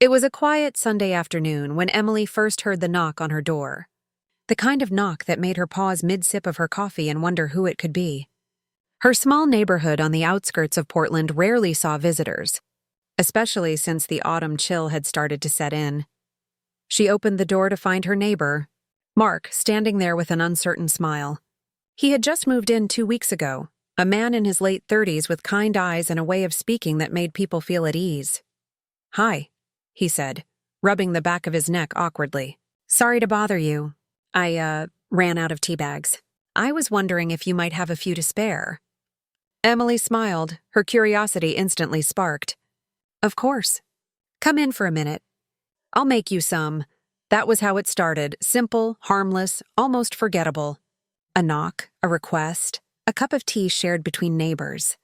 It was a quiet Sunday afternoon when Emily first heard the knock on her door. The kind of knock that made her pause mid-sip of her coffee and wonder who it could be. Her small neighborhood on the outskirts of Portland rarely saw visitors, especially since the autumn chill had started to set in. She opened the door to find her neighbor, Mark, standing there with an uncertain smile. He had just moved in 2 weeks ago, a man in his late 30s with kind eyes and a way of speaking that made people feel at ease. "Hi," he said, rubbing the back of his neck awkwardly. "Sorry to bother you. I ran out of tea bags. I was wondering if you might have a few to spare." Emily smiled, her curiosity instantly sparked. "Of course. Come in for a minute. I'll make you some." That was how it started, simple, harmless, almost forgettable. A knock, a request, a cup of tea shared between neighbors.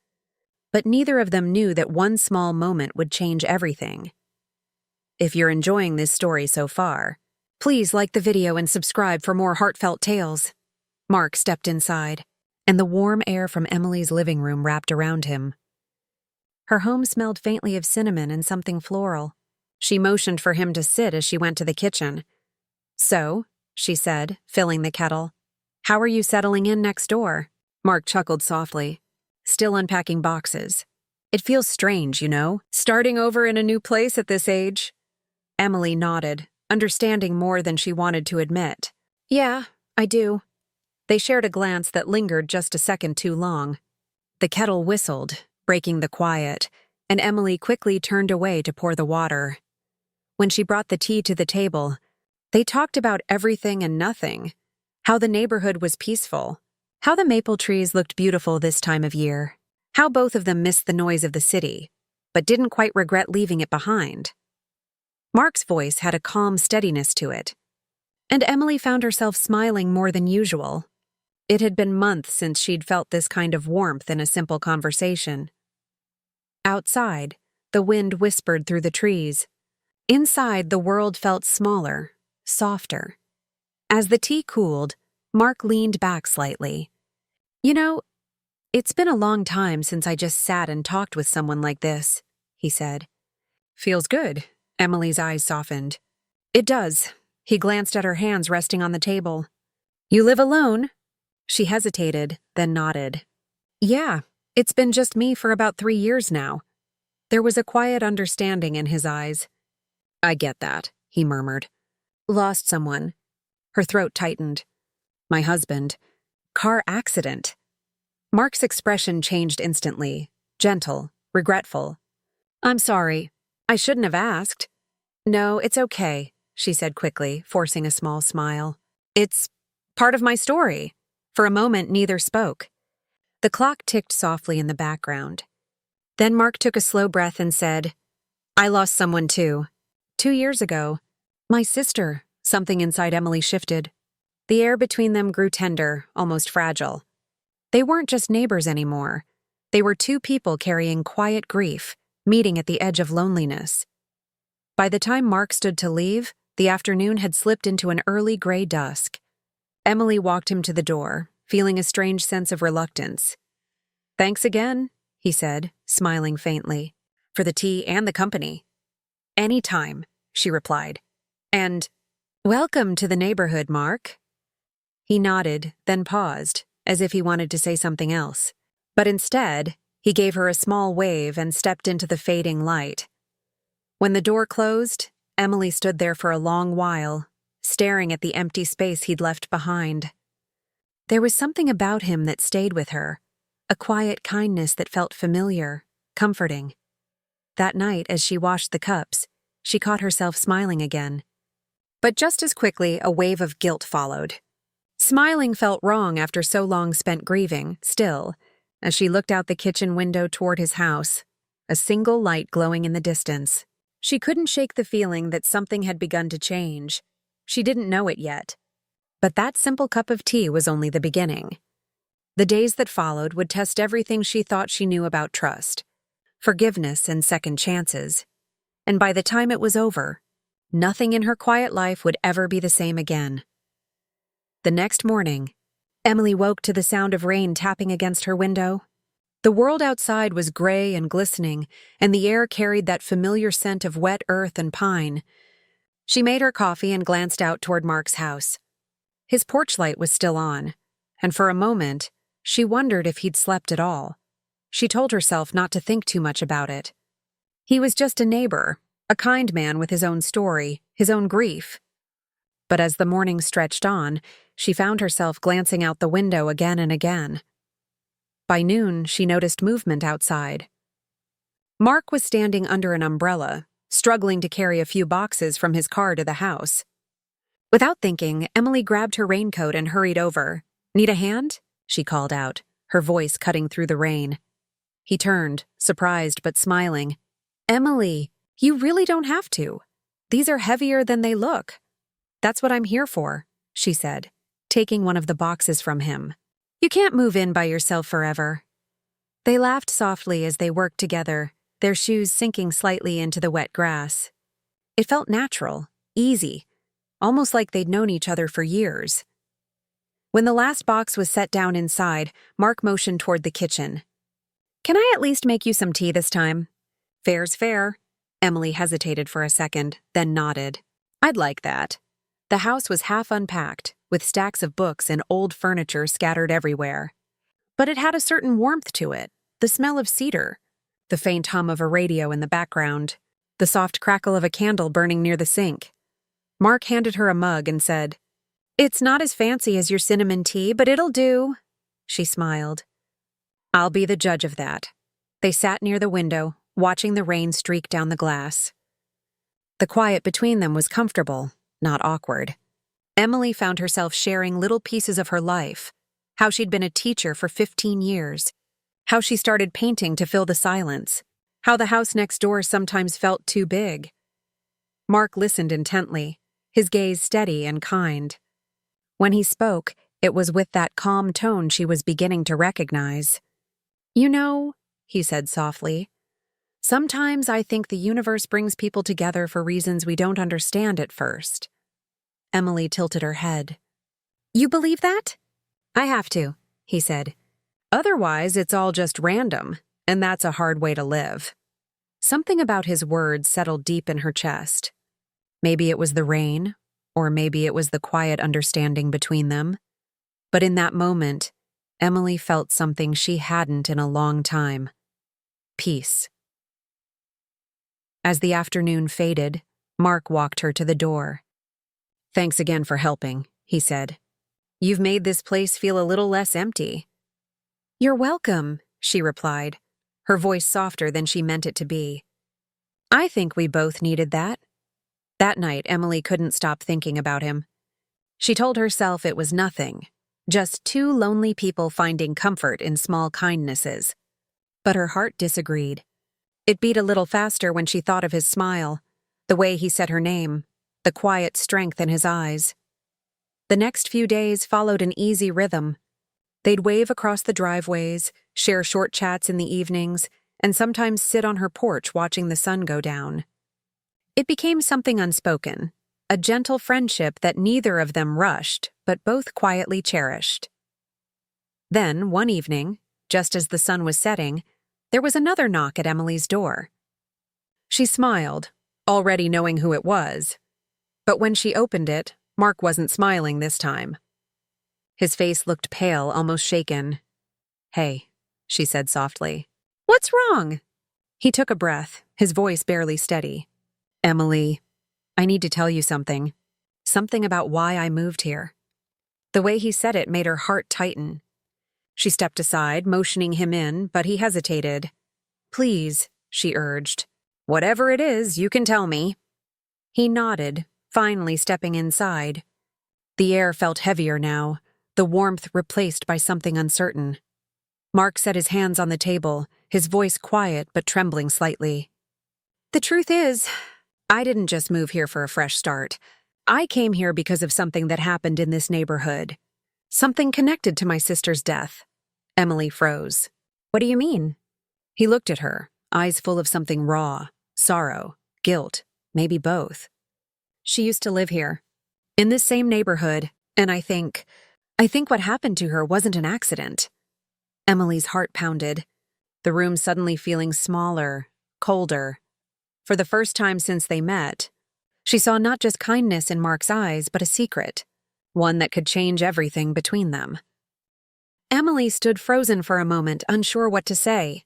But neither of them knew that one small moment would change everything. If you're enjoying this story so far, please like the video and subscribe for more heartfelt tales. Mark stepped inside, and the warm air from Emily's living room wrapped around him. Her home smelled faintly of cinnamon and something floral. She motioned for him to sit as she went to the kitchen. "So," she said, filling the kettle, "how are you settling in next door?" Mark chuckled softly, still unpacking boxes. "It feels strange, you know, starting over in a new place at this age." Emily nodded, understanding more than she wanted to admit. "Yeah, I do." They shared a glance that lingered just a second too long. The kettle whistled, breaking the quiet, and Emily quickly turned away to pour the water. When she brought the tea to the table, they talked about everything and nothing. How the neighborhood was peaceful. How the maple trees looked beautiful this time of year. How both of them missed the noise of the city, but didn't quite regret leaving it behind. Mark's voice had a calm steadiness to it, and Emily found herself smiling more than usual. It had been months since she'd felt this kind of warmth in a simple conversation. Outside, the wind whispered through the trees. Inside, the world felt smaller, softer. As the tea cooled, Mark leaned back slightly. "You know, it's been a long time since I just sat and talked with someone like this," he said. "Feels good." Emily's eyes softened. "It does." He glanced at her hands resting on the table. "You live alone?" She hesitated, then nodded. "Yeah, it's been just me for about 3 years now." There was a quiet understanding in his eyes. "I get that," he murmured. "Lost someone." Her throat tightened. "My husband. Car accident." Mark's expression changed instantly, gentle, regretful. "I'm sorry. I shouldn't have asked." "No, it's okay," she said quickly, forcing a small smile. "It's part of my story." For a moment, neither spoke. The clock ticked softly in the background. Then Mark took a slow breath and said, "I lost someone too. 2 years ago. My sister." Something inside Emily shifted. The air between them grew tender, almost fragile. They weren't just neighbors anymore. They were two people carrying quiet grief, meeting at the edge of loneliness. By the time Mark stood to leave, the afternoon had slipped into an early gray dusk. Emily walked him to the door, feeling a strange sense of reluctance. "Thanks again," he said, smiling faintly, "for the tea and the company." "Any time," she replied. "And welcome to the neighborhood, Mark." He nodded, then paused, as if he wanted to say something else. But instead, he gave her a small wave and stepped into the fading light. When the door closed, Emily stood there for a long while, staring at the empty space he'd left behind. There was something about him that stayed with her, a quiet kindness that felt familiar, comforting. That night, as she washed the cups, she caught herself smiling again. But just as quickly, a wave of guilt followed. Smiling felt wrong after so long spent grieving, still, as she looked out the kitchen window toward his house, a single light glowing in the distance. She couldn't shake the feeling that something had begun to change. She didn't know it yet. But that simple cup of tea was only the beginning. The days that followed would test everything she thought she knew about trust, forgiveness, and second chances. And by the time it was over, nothing in her quiet life would ever be the same again. The next morning, Emily woke to the sound of rain tapping against her window. The world outside was gray and glistening, and the air carried that familiar scent of wet earth and pine. She made her coffee and glanced out toward Mark's house. His porch light was still on, and for a moment, she wondered if he'd slept at all. She told herself not to think too much about it. He was just a neighbor, a kind man with his own story, his own grief. But as the morning stretched on, she found herself glancing out the window again and again. By noon, she noticed movement outside. Mark was standing under an umbrella, struggling to carry a few boxes from his car to the house. Without thinking, Emily grabbed her raincoat and hurried over. "Need a hand?" she called out, her voice cutting through the rain. He turned, surprised but smiling. "Emily, you really don't have to. These are heavier than they look." "That's what I'm here for," she said, taking one of the boxes from him. "You can't move in by yourself forever." They laughed softly as they worked together, their shoes sinking slightly into the wet grass. It felt natural, easy, almost like they'd known each other for years. When the last box was set down inside, Mark motioned toward the kitchen. "Can I at least make you some tea this time?" "Fair's fair." Emily hesitated for a second, then nodded. "I'd like that." The house was half unpacked, with stacks of books and old furniture scattered everywhere. But it had a certain warmth to it, the smell of cedar, the faint hum of a radio in the background, the soft crackle of a candle burning near the sink. Mark handed her a mug and said, "It's not as fancy as your cinnamon tea, but it'll do." She smiled. "I'll be the judge of that." They sat near the window, watching the rain streak down the glass. The quiet between them was comfortable, not awkward. Emily found herself sharing little pieces of her life, how she'd been a teacher for 15 years, how she started painting to fill the silence, how the house next door sometimes felt too big. Mark listened intently, his gaze steady and kind. When he spoke, it was with that calm tone she was beginning to recognize. "You know," he said softly, "sometimes I think the universe brings people together for reasons we don't understand at first." Emily tilted her head. "You believe that?" "I have to," he said. "Otherwise, it's all just random, and that's a hard way to live." Something about his words settled deep in her chest. Maybe it was the rain, or maybe it was the quiet understanding between them. But in that moment, Emily felt something she hadn't in a long time. Peace. As the afternoon faded, Mark walked her to the door. "Thanks again for helping," he said. "You've made this place feel a little less empty." "You're welcome," she replied, her voice softer than she meant it to be. "I think we both needed that." That night, Emily couldn't stop thinking about him. She told herself it was nothing, just two lonely people finding comfort in small kindnesses. But her heart disagreed. It beat a little faster when she thought of his smile, the way he said her name, the quiet strength in his eyes. The next few days followed an easy rhythm. They'd wave across the driveways, share short chats in the evenings, and sometimes sit on her porch watching the sun go down. It became something unspoken, a gentle friendship that neither of them rushed, but both quietly cherished. Then, one evening, just as the sun was setting, there was another knock at Emily's door. She smiled, already knowing who it was. But when she opened it, Mark wasn't smiling this time. His face looked pale, almost shaken. "Hey," she said softly. "What's wrong?" He took a breath, his voice barely steady. "Emily, I need to tell you something. Something about why I moved here." The way he said it made her heart tighten. She stepped aside, motioning him in, but he hesitated. "Please," she urged. "Whatever it is, you can tell me." He nodded, finally stepping inside. The air felt heavier now, the warmth replaced by something uncertain. Mark set his hands on the table, his voice quiet but trembling slightly. "The truth is, I didn't just move here for a fresh start. I came here because of something that happened in this neighborhood. Something connected to my sister's death." Emily froze. "What do you mean?" He looked at her, eyes full of something raw, sorrow, guilt, maybe both. "She used to live here, in this same neighborhood, and I think what happened to her wasn't an accident." Emily's heart pounded. the room suddenly feeling smaller, colder. For the first time since they met, she saw not just kindness in Mark's eyes, but a secret, one that could change everything between them. Emily stood frozen for a moment, unsure what to say.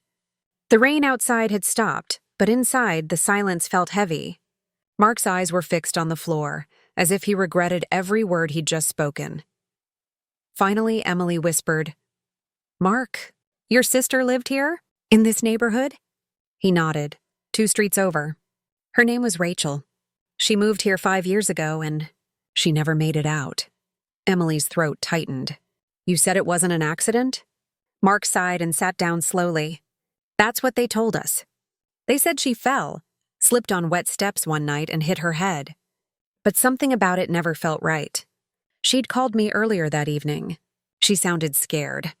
The rain outside had stopped, but inside the silence felt heavy. Mark's eyes were fixed on the floor, as if he regretted every word he'd just spoken. Finally, Emily whispered, "Mark, your sister lived here? In this neighborhood?" He nodded. 2 streets over. Her name was Rachel. She moved here 5 years ago, and she never made it out. Emily's throat tightened. "You said it wasn't an accident?" Mark sighed and sat down slowly. "That's what they told us. They said she fell, slipped on wet steps one night and hit her head. But something about it never felt right. She'd called me earlier that evening. She sounded scared."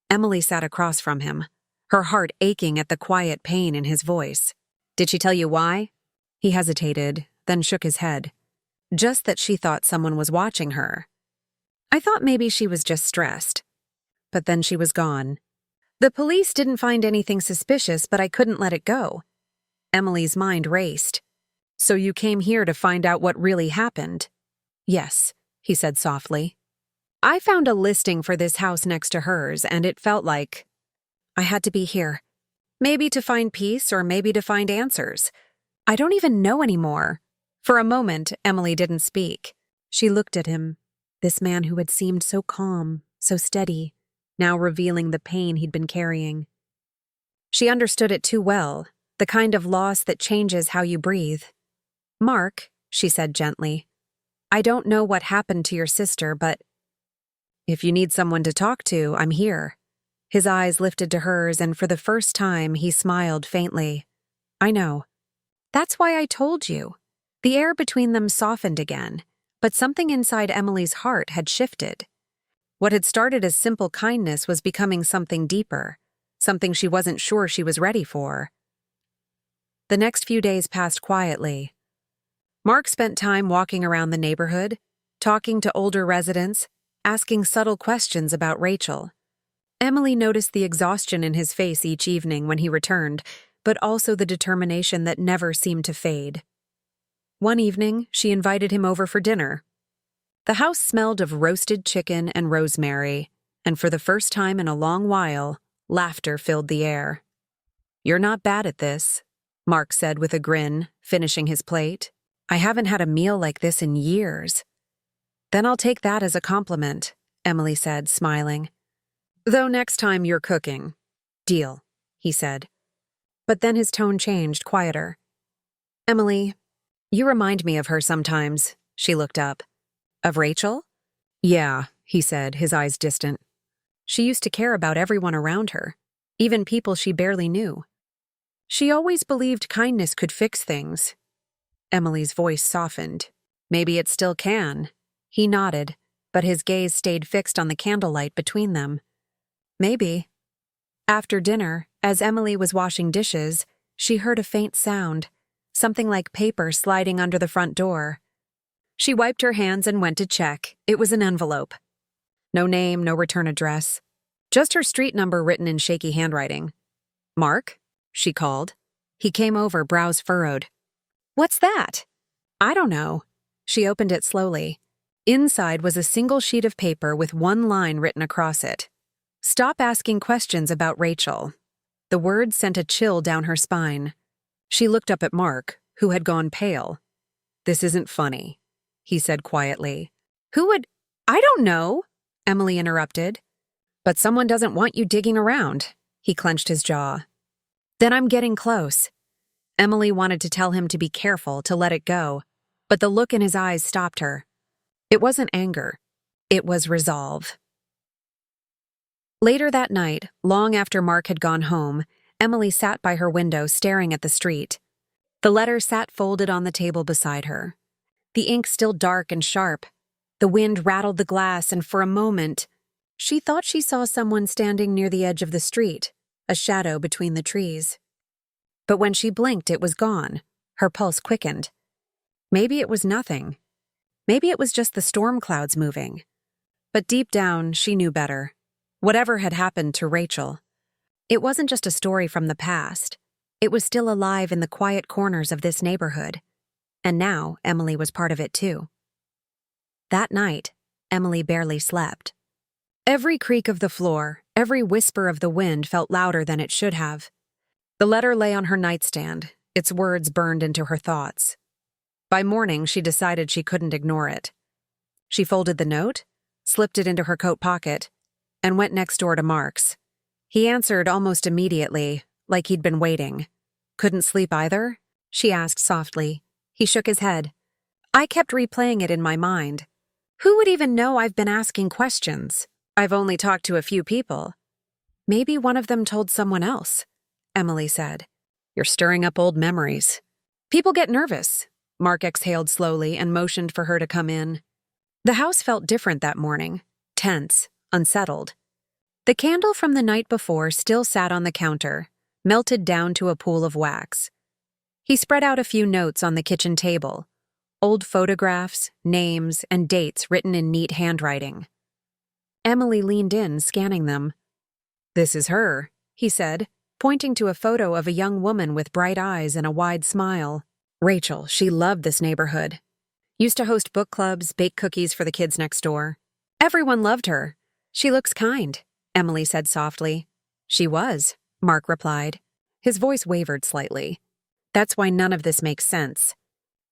Emily sat across from him, her heart aching at the quiet pain in his voice. "Did she tell you why?" He hesitated, then shook his head. "Just that she thought someone was watching her. I thought maybe she was just stressed. But then she was gone. The police didn't find anything suspicious, but I couldn't let it go." Emily's mind raced. "So you came here to find out what really happened?" "Yes," he said softly. "I found a listing for this house next to hers, and it felt like I had to be here. Maybe to find peace, or maybe to find answers. I don't even know anymore." For a moment, Emily didn't speak. She looked at him, this man who had seemed so calm, so steady, now revealing the pain he'd been carrying. She understood it too well, the kind of loss that changes how you breathe. "Mark," she said gently, "I don't know what happened to your sister, but if you need someone to talk to, I'm here." His eyes lifted to hers, and for the first time, he smiled faintly. "I know. That's why I told you." The air between them softened again, but something inside Emily's heart had shifted. What had started as simple kindness was becoming something deeper, something she wasn't sure she was ready for. The next few days passed quietly. Mark spent time walking around the neighborhood, talking to older residents, asking subtle questions about Rachel. Emily noticed the exhaustion in his face each evening when he returned, but also the determination that never seemed to fade. One evening, she invited him over for dinner. The house smelled of roasted chicken and rosemary, and for the first time in a long while, laughter filled the air. "You're not bad at this," Mark said with a grin, finishing his plate. "I haven't had a meal like this in years." "Then I'll take that as a compliment," Emily said, smiling. "Though next time you're cooking." "Deal," he said. But then his tone changed, quieter. "Emily, you remind me of her sometimes." She looked up. "Of Rachel?" "Yeah," he said, his eyes distant. "She used to care about everyone around her, even people she barely knew. She always believed kindness could fix things." Emily's voice softened. "Maybe it still can." He nodded, but his gaze stayed fixed on the candlelight between them. "Maybe." After dinner, as Emily was washing dishes, she heard a faint sound, something like paper sliding under the front door. She wiped her hands and went to check. It was an envelope. No name, no return address. Just her street number written in shaky handwriting. "Mark?" she called. He came over, brows furrowed. "What's that?" "I don't know." She opened it slowly. Inside was a single sheet of paper with one line written across it. "Stop asking questions about Rachel." The words sent a chill down her spine. She looked up at Mark, who had gone pale. "This isn't funny," he said quietly. "Who would—" "I don't know," Emily interrupted. "But someone doesn't want you digging around." He clenched his jaw. "Then I'm getting close." Emily wanted to tell him to be careful, to let it go, but the look in his eyes stopped her. It wasn't anger. It was resolve. Later that night, long after Mark had gone home, Emily sat by her window staring at the street. The letter sat folded on the table beside her. The ink still dark and sharp. The wind rattled the glass, and for a moment, she thought she saw someone standing near the edge of the street, a shadow between the trees. But when she blinked, it was gone. Her pulse quickened. Maybe it was nothing. Maybe it was just the storm clouds moving. But deep down, she knew better. Whatever had happened to Rachel, It wasn't just a story from the past. It was still alive in the quiet corners of this neighborhood. And now Emily was part of it too. That night, Emily barely slept. Every creak of the floor, every whisper of the wind felt louder than it should have. The letter lay on her nightstand, its words burned into her thoughts. By morning, she decided she couldn't ignore it. She folded the note, slipped it into her coat pocket, and went next door to Mark's. He answered almost immediately, like he'd been waiting. "Couldn't sleep either?" she asked softly. He shook his head. "I kept replaying it in my mind. Who would even know I've been asking questions? I've only talked to a few people." "Maybe one of them told someone else," Emily said. "You're stirring up old memories." "People get nervous." Mark exhaled slowly and motioned for her to come in. The house felt different that morning, tense, unsettled. The candle from the night before still sat on the counter, melted down to a pool of wax. He spread out a few notes on the kitchen table, old photographs, names, and dates written in neat handwriting. Emily leaned in, scanning them. "This is her," he said, pointing to a photo of a young woman with bright eyes and a wide smile. "Rachel, she loved this neighborhood. Used to host book clubs, bake cookies for the kids next door. Everyone loved her. She looks kind," Emily said softly. "She was," Mark replied. His voice wavered slightly. "That's why none of this makes sense.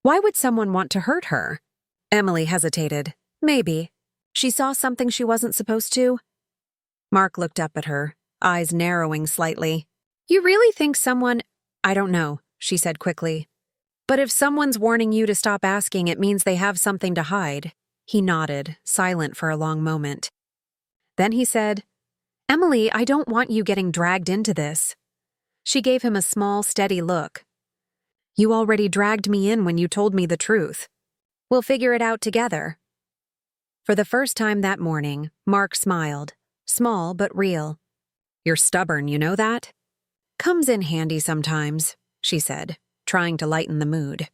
Why would someone want to hurt her?" Emily hesitated. "Maybe. She saw something she wasn't supposed to?" Mark looked up at her, eyes narrowing slightly. "You really think someone—" "I don't know," she said quickly. "But if someone's warning you to stop asking, it means they have something to hide." He nodded, silent for a long moment. Then he said, "Emily, I don't want you getting dragged into this." She gave him a small, steady look. "You already dragged me in when you told me the truth. We'll figure it out together." For the first time that morning, Mark smiled, small but real. "You're stubborn, you know that?" "Comes in handy sometimes," she said, trying to lighten the mood.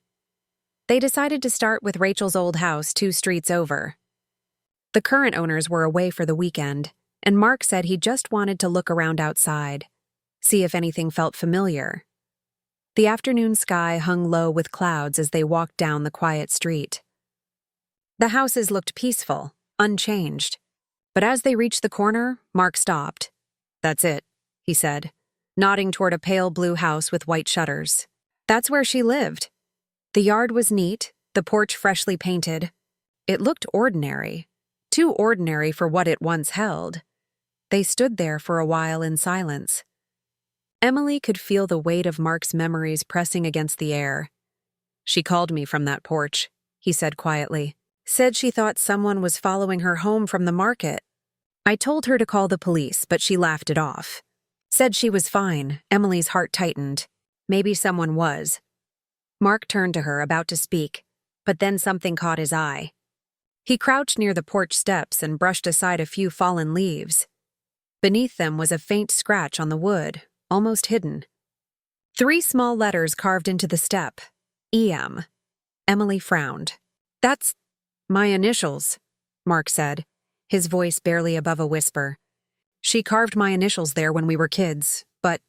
They decided to start with Rachel's old house 2 streets over. The current owners were away for the weekend, and Mark said he just wanted to look around outside, see if anything felt familiar. The afternoon sky hung low with clouds as they walked down the quiet street. The houses looked peaceful, unchanged. But as they reached the corner, Mark stopped. "That's it," he said, nodding toward a pale blue house with white shutters. That's where she lived. The yard was neat, the porch freshly painted. It looked ordinary, too ordinary for what it once held. They stood there for a while in silence. Emily could feel the weight of Mark's memories pressing against the air. "She called me from that porch," he said quietly. "Said she thought someone was following her home from the market. I told her to call the police, but she laughed it off. Said she was fine." Emily's heart tightened. Maybe someone was. Mark turned to her, about to speak, but then something caught his eye. He crouched near the porch steps and brushed aside a few fallen leaves. Beneath them was a faint scratch on the wood, almost hidden. 3 small letters carved into the step. E.M. Emily frowned. "That's my initials," Mark said, his voice barely above a whisper. "She carved my initials there when we were kids, but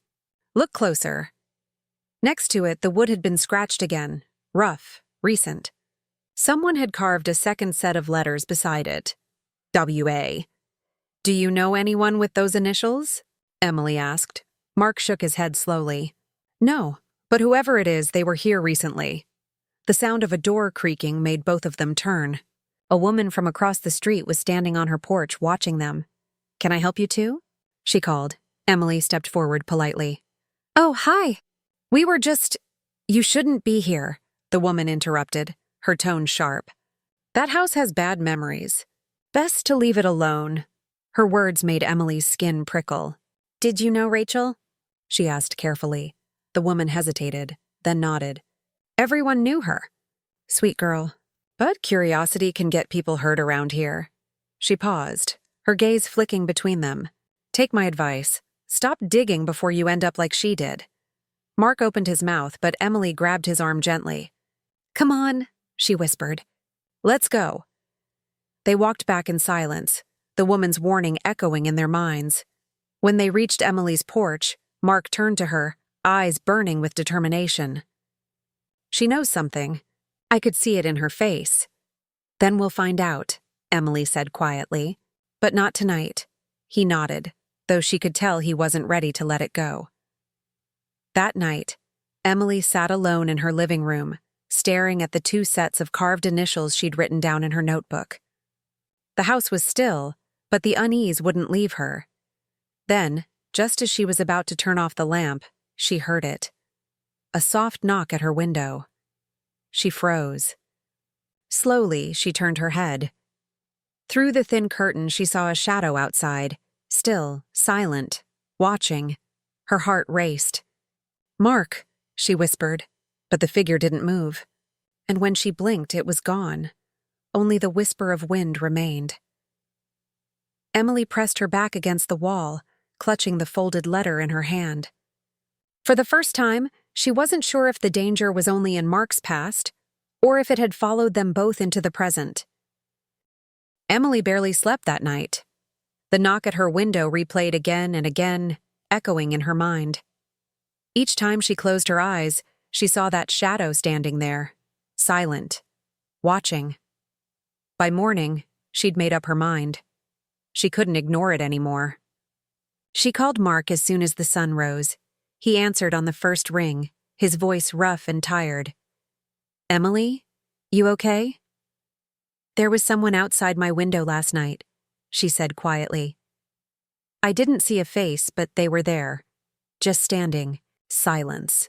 look closer." Next to it, the wood had been scratched again, rough, recent. Someone had carved a second set of letters beside it. W.A. "Do you know anyone with those initials?" Emily asked. Mark shook his head slowly. "No, but whoever it is, they were here recently." The sound of a door creaking made both of them turn. A woman from across the street was standing on her porch watching them. "Can I help you too?" she called. Emily stepped forward politely. "Oh, hi. We were just—" "You shouldn't be here," the woman interrupted, her tone sharp. "That house has bad memories. Best to leave it alone." Her words made Emily's skin prickle. "Did you know Rachel?" she asked carefully. The woman hesitated, then nodded. "Everyone knew her. Sweet girl. But curiosity can get people hurt around here." She paused, her gaze flicking between them. "Take my advice. Stop digging before you end up like she did." Mark opened his mouth, but Emily grabbed his arm gently. "Come on," she whispered. "Let's go." They walked back in silence, the woman's warning echoing in their minds. When they reached Emily's porch, Mark turned to her, eyes burning with determination. "She knows something. I could see it in her face." "Then we'll find out," Emily said quietly. "But not tonight." He nodded, though she could tell he wasn't ready to let it go. That night, Emily sat alone in her living room, staring at the 2 sets of carved initials she'd written down in her notebook. The house was still, but the unease wouldn't leave her. Then, just as she was about to turn off the lamp, she heard it. A soft knock at her window. She froze. Slowly, she turned her head. Through the thin curtain, she saw a shadow outside, still, silent, watching. Her heart raced. "Mark," she whispered, but the figure didn't move. And when she blinked, it was gone. Only the whisper of wind remained. Emily pressed her back against the wall, clutching the folded letter in her hand. For the first time, she wasn't sure if the danger was only in Mark's past, or if it had followed them both into the present. Emily barely slept that night. The knock at her window replayed again and again, echoing in her mind. Each time she closed her eyes, she saw that shadow standing there, silent, watching. By morning, she'd made up her mind. She couldn't ignore it anymore. She called Mark as soon as the sun rose. He answered on the first ring, his voice rough and tired. "Emily, you okay?" "There was someone outside my window last night," she said quietly. "I didn't see a face, but they were there, just standing, silence."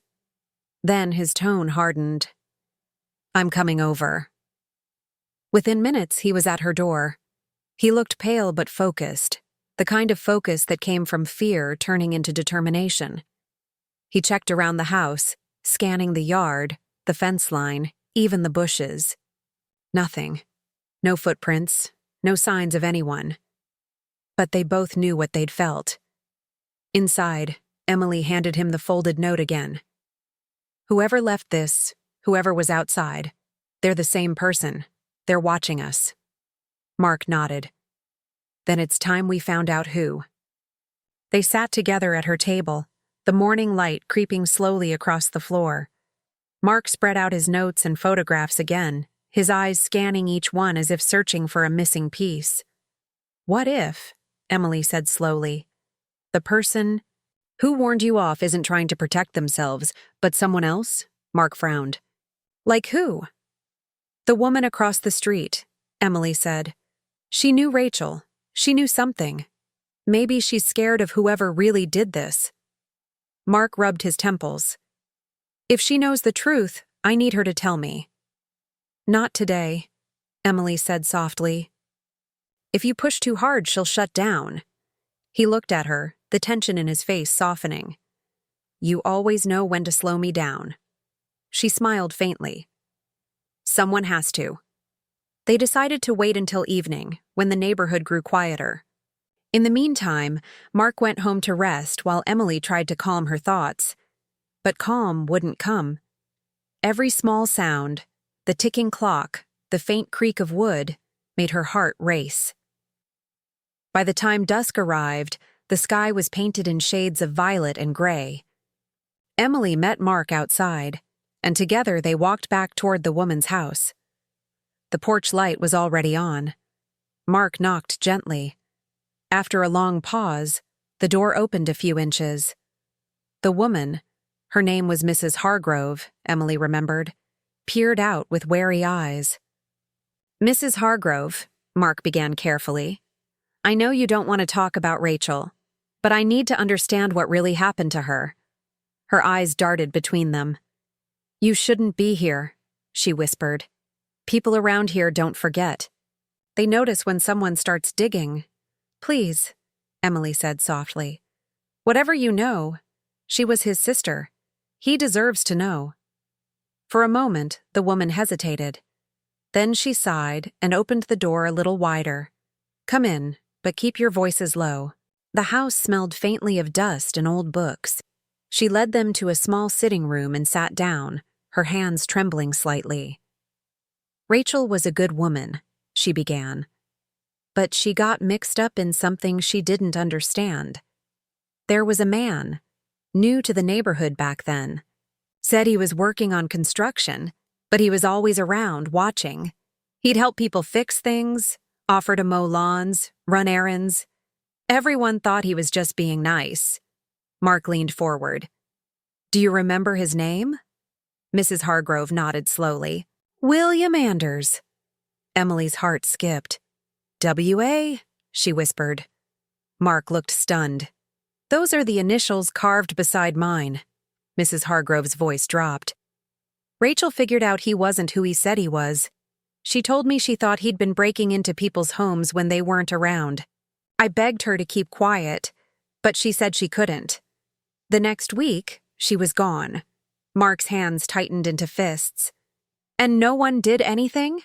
Then his tone hardened. "I'm coming over." Within minutes, he was at her door. He looked pale but focused, the kind of focus that came from fear turning into determination. He checked around the house, scanning the yard, the fence line, even the bushes. Nothing. No footprints, no signs of anyone. But they both knew what they'd felt. Inside, Emily handed him the folded note again. "Whoever left this, whoever was outside, they're the same person. They're watching us." Mark nodded. "Then it's time we found out who." They sat together at her table, the morning light creeping slowly across the floor. Mark spread out his notes and photographs again, his eyes scanning each one as if searching for a missing piece. "What if," Emily said slowly, "the person who warned you off isn't trying to protect themselves, but someone else?" Mark frowned. "Like who?" "The woman across the street," Emily said. "She knew Rachel. She knew something. Maybe she's scared of whoever really did this." Mark rubbed his temples. "If she knows the truth, I need her to tell me." "Not today," Emily said softly. "If you push too hard, she'll shut down." He looked at her, the tension in his face softening. "You always know when to slow me down." She smiled faintly. "Someone has to." They decided to wait until evening, when the neighborhood grew quieter. In the meantime, Mark went home to rest while Emily tried to calm her thoughts. But calm wouldn't come. Every small sound, the ticking clock, the faint creak of wood, made her heart race. By the time dusk arrived, the sky was painted in shades of violet and gray. Emily met Mark outside, and together they walked back toward the woman's house. The porch light was already on. Mark knocked gently. After a long pause, the door opened a few inches. The woman, her name was Mrs. Hargrove, Emily remembered, peered out with wary eyes. "Mrs. Hargrove," Mark began carefully, "I know you don't want to talk about Rachel, but I need to understand what really happened to her." Her eyes darted between them. "You shouldn't be here," she whispered. "People around here don't forget. They notice when someone starts digging." "Please," Emily said softly. "Whatever you know, she was his sister. He deserves to know." For a moment, the woman hesitated. Then she sighed and opened the door a little wider. "Come in, but keep your voices low." The house smelled faintly of dust and old books. She led them to a small sitting room and sat down, her hands trembling slightly. "Rachel was a good woman," she began. "But she got mixed up in something she didn't understand. There was a man, new to the neighborhood back then. Said he was working on construction, but he was always around, watching. He'd help people fix things, offer to mow lawns, run errands. Everyone thought he was just being nice. Mark leaned forward. Do you remember his name? Mrs. Hargrove nodded slowly. William Anders. Emily's heart skipped. W.A., she whispered. Mark looked stunned. Those are the initials carved beside mine. Mrs. Hargrove's voice dropped. Rachel figured out he wasn't who he said he was. She told me she thought he'd been breaking into people's homes when they weren't around. I begged her to keep quiet, but she said she couldn't. The next week, she was gone. Mark's hands tightened into fists. And no one did anything?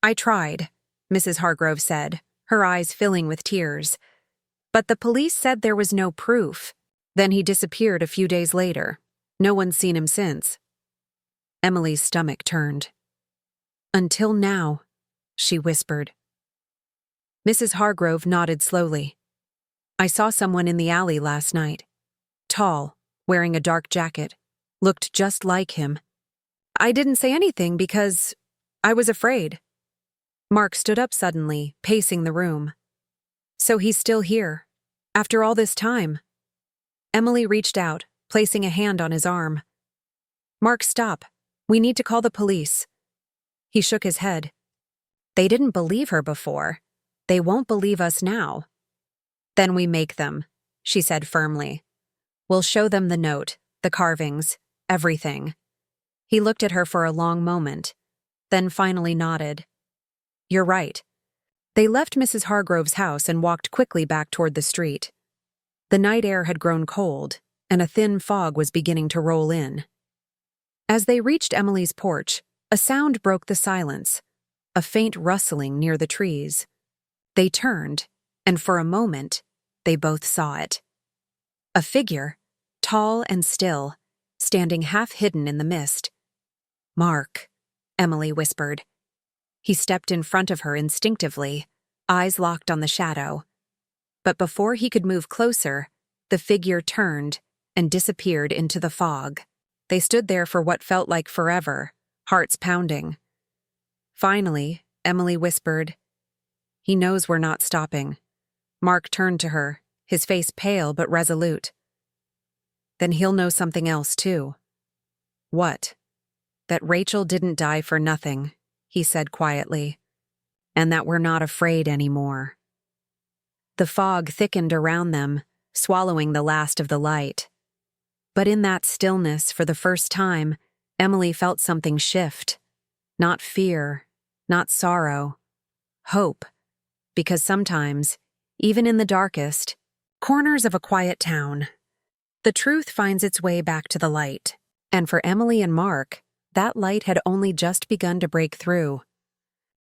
I tried, Mrs. Hargrove said, her eyes filling with tears. But the police said there was no proof. Then he disappeared a few days later. No one's seen him since. Emily's stomach turned. Until now, she whispered. Mrs. Hargrove nodded slowly. I saw someone in the alley last night. Tall, wearing a dark jacket. Looked just like him. I didn't say anything because I was afraid. Mark stood up suddenly, pacing the room. So he's still here, after all this time. Emily reached out, placing a hand on his arm. Mark, stop. We need to call the police. He shook his head. They didn't believe her before. They won't believe us now. Then we make them, she said firmly. We'll show them the note, the carvings, everything. He looked at her for a long moment, then finally nodded. You're right. They left Mrs. Hargrove's house and walked quickly back toward the street. The night air had grown cold, and a thin fog was beginning to roll in. As they reached Emily's porch, a sound broke the silence, a faint rustling near the trees. They turned, and for a moment, they both saw it. A figure, tall and still, standing half hidden in the mist. Mark, Emily whispered. He stepped in front of her instinctively, eyes locked on the shadow. But before he could move closer, the figure turned and disappeared into the fog. They stood there for what felt like forever, hearts pounding. Finally, Emily whispered, He knows we're not stopping. Mark turned to her, his face pale but resolute. Then he'll know something else, too. What? That Rachel didn't die for nothing, he said quietly, and that we're not afraid anymore. The fog thickened around them, swallowing the last of the light. But in that stillness, for the first time, Emily felt something shift. Not fear, not sorrow, hope. Because sometimes, even in the darkest corners of a quiet town, the truth finds its way back to the light. And for Emily and Mark, that light had only just begun to break through.